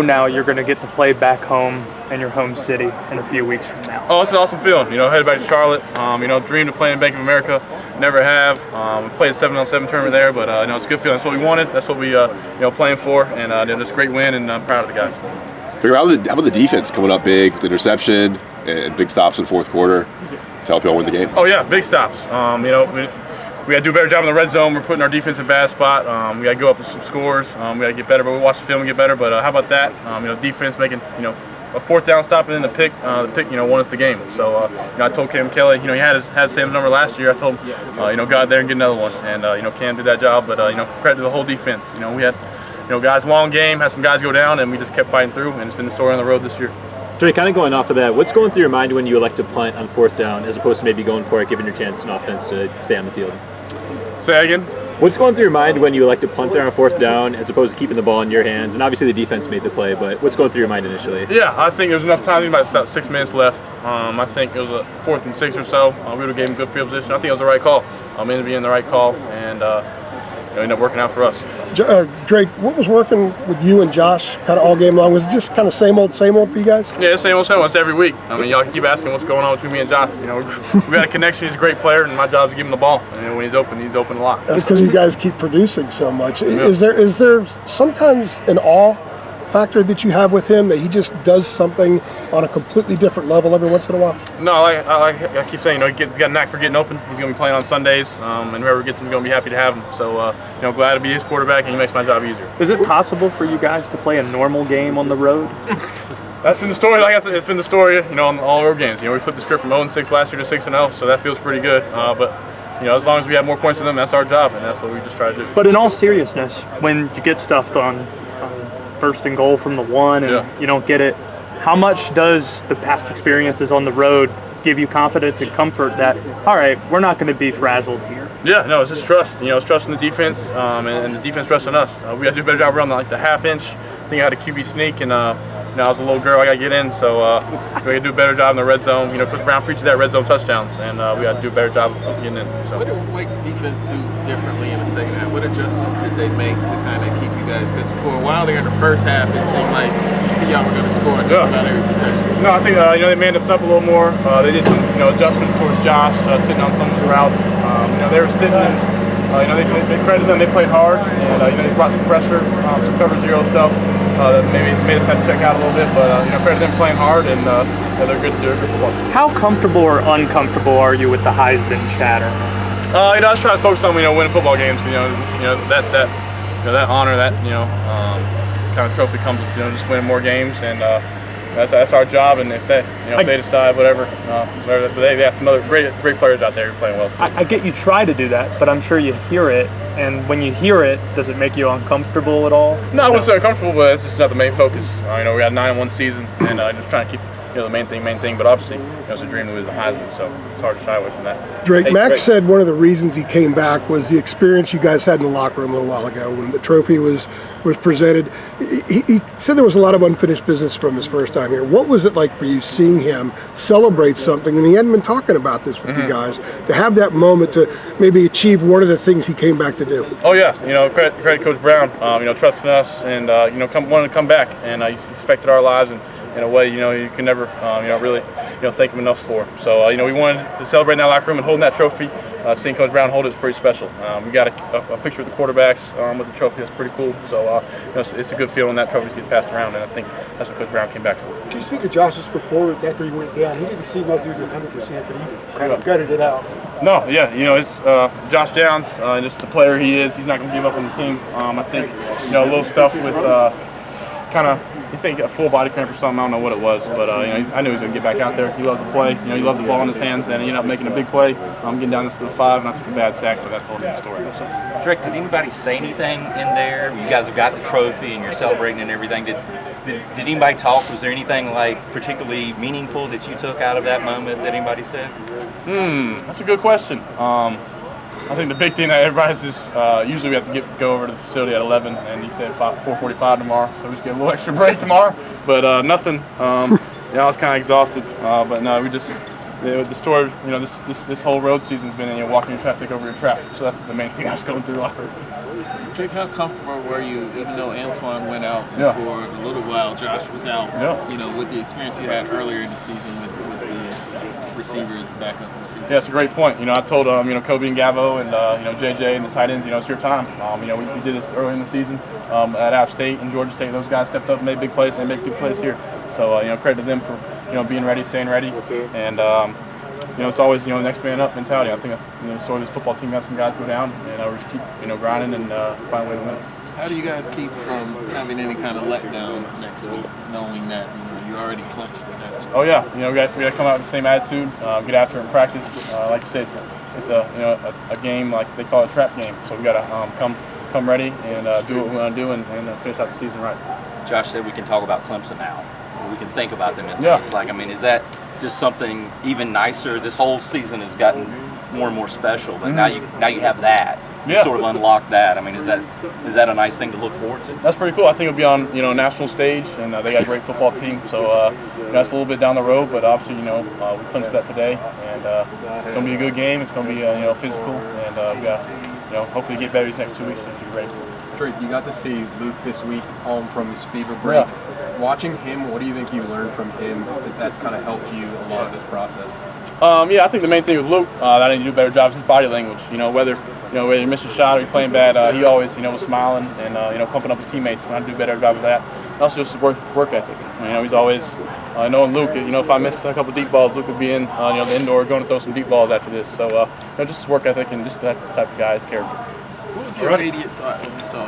Now you're going to get to play back home in your home city in a few weeks from now? Oh, it's an awesome feeling. Headed back to Charlotte. Dreamed of playing in Bank of America. Never have. Played a 7-on-7 tournament there, but it's a good feeling. That's what we wanted. That's what we playing for, and it's a great win, and I'm proud of the guys. How about the defense coming up big with interception and big stops in the fourth quarter to help y'all win the game? Oh yeah, big stops. We got to do a better job in the red zone. We're putting our defense in a bad spot. We got to go up with some scores. We got to get better, but we watch the film and get better. But how about that? Defense making a fourth down stop and then the pick won us the game. So I told Cam Kelly, he had Sam's number last year. I told him, go out there and get another one. And Cam did that job. But credit to the whole defense. We had guys long game, had some guys go down, and we just kept fighting through. And it's been the story on the road this year. Dre, kind of going off of that, what's going through your mind when you elect to punt on fourth down as opposed to maybe going for it, giving your chance an offense to stay on the field? Say that again? What's going through your mind when you elect to punt there on fourth down as opposed to keeping the ball in your hands? And obviously the defense made the play, but what's going through your mind initially? Yeah, I think there's enough time. About 6 minutes left. I think it was a 4th and 6 or so. We would have gave him good field position. I think it was the right call. Ended up being the right call, and ended up working out for us. Drake, what was working with you and Josh kind of all game long? Was it just kind of same old for you guys? Yeah, same old. It's every week. Y'all can keep asking what's going on between me and Josh. We got a connection. He's a great player, and my job is to give him the ball. And when he's open a lot. That's because you guys keep producing so much. Yeah. Is there sometimes an awe factor that you have with him that he just does something on a completely different level every once in a while? No, I keep saying, he's got a knack for getting open. He's going to be playing on Sundays, and whoever gets him is going to be happy to have him. So, glad to be his quarterback, and he makes my job easier. Is it possible for you guys to play a normal game on the road? That's been the story. Like I said, it's been the story, on all our games. We flipped the script from 0-6 last year to 6-0, so that feels pretty good. But as long as we have more points than them, that's our job, and that's what we just try to do. But in all seriousness, when you get stuffed on first and goal from the 1 and you don't get it, how much does the past experiences on the road give you confidence and comfort that, all right, we're not going to be frazzled here? Yeah, no, it's just trust. It's trust in the defense, and the defense trust in us. We got to do a better job around the half inch. I think I had a QB sneak, and I was a little girl, I got to get in, so we got to do a better job in the red zone. Coach Brown preaches that red zone touchdowns, and we got to do a better job of getting in. So. What did Wake's defense do differently in the second half? What adjustments did they make to kind of keep you guys? Because for a while there in the first half, it seemed like y'all were going to score just about every possession. No, I think they manned us up a little more. They did some adjustments towards Josh, sitting on some of his routes. They were sitting in. They credited them. They played hard, and they brought some pressure, some cover zero stuff. That maybe made us have to check out a little bit, but credit them playing hard, and they're good football. How comfortable or uncomfortable are you with the Heisman chatter? I was trying to focus on winning football games. That honor, that kind of trophy comes with just winning more games, and that's our job. And if they they decide whatever, they have some other great players out there who are playing well too. I get you try to do that, but I'm sure you hear it. And when you hear it, does it make you uncomfortable at all? No, I wouldn't say uncomfortable, but it's just not the main focus. We got a 9-1 season, and just trying to keep the main thing. But obviously, it's a dream to lose the Heisman, so it's hard to shy away from that. Drake, Max said one of the reasons he came back was the experience you guys had in the locker room a little while ago when the trophy was presented. He said there was a lot of unfinished business from his first time here. What was it like for you seeing him celebrate something, and he hadn't been talking about this with you guys, to have that moment to maybe achieve one of the things he came back to do? Oh yeah, credit Coach Brown, trusting us, and wanting to come back, and he's affected our lives in a way you can never really thank him enough for. So we wanted to celebrate in that locker room and holding that trophy. Seeing Coach Brown hold it is pretty special. We got a picture of the quarterbacks with the trophy. That's pretty cool. So it's a good feeling that trophies get passed around, and I think that's what Coach Brown came back for. Can you speak of Josh's performance after he went down? He didn't seem like he was 100%, but he kind of gutted it out. No, yeah, it's Josh Downs, just the player he is. He's not going to give up on the team. I think a little stuff with kind of. You think a full body cramp or something, I don't know what it was, but I knew he was going to get back out there. He loves to play. He loves the ball in his hands, and he ended up making a big play. Getting down to the 5, and I took a bad sack, but that's the whole different story. So. Drake, did anybody say anything in there? You guys have got the trophy, and you're celebrating and everything. Did anybody talk? Was there anything particularly meaningful that you took out of that moment that anybody said? That's a good question. I think the big thing that everybody is usually we have to go over to the facility at 11, and he said 4:45 tomorrow, so we just get a little extra break tomorrow. But nothing. I was kind of exhausted, but no, we just the story, you know, this whole road season's been, you know, walking your trap, take over your trap. So that's the main thing that's going through the locker room. Drake, how comfortable were you, even though Antoine went out Yeah. for a little while, Josh was out, Yeah. you know, with the experience you had earlier in the season with the receivers, backup receivers? Yeah, it's a great point. You know, I told you know, Kobe and Gavo and you know, JJ and the tight ends, you know, it's your time. You know, we did this early in the season at App State and Georgia State. Those guys stepped up and made big plays, and they make big plays here. So you know, credit to them for, you know, being ready, staying ready, and you know, it's always, you know, next man up mentality. I think that's, you know, the story of this football team. Got some guys go down, and we just keep, you know, grinding and find a way to win. How do you guys keep from having any kind of letdown next week, knowing that, you know, you already clinched it next week? Oh yeah, you know, we got to come out with the same attitude, get after it in practice. Like you said, it's a you know, a game, like they call it a trap game. So we got to come ready and do what we want to do and finish out the season right. Josh said we can talk about Clemson now. We can think about them at Yeah. least. Like, I mean, is that just something even nicer? This whole season has gotten more and more special, but now you have that. You Yeah. sort of unlocked that. I mean, is that a nice thing to look forward to? That's pretty cool. I think it'll be on, you know, national stage, and they got a great football team. So you know, that's a little bit down the road, but obviously, you know, we clinched that today, and it's gonna be a good game. It's gonna be you know, physical, and we got, you know, hopefully get better these next 2 weeks to be ready for it. Drake, you got to see Luke this week home from his fever break. Yeah. Watching him, what do you think you learned from him that's kind of helped you along this process? Yeah, I think the main thing with Luke that I need to do a better job is his body language. You know, whether you miss a shot or you're playing bad, he always, you know, was smiling and you know, pumping up his teammates, and I do a better job of that. And also just his work ethic. You know, he's always knowing Luke. You know, if I miss a couple deep balls, Luke would be in you know, the indoor going to throw some deep balls after this. So you know, just his work ethic and just that type of guy, his character. What was your immediate thought when you saw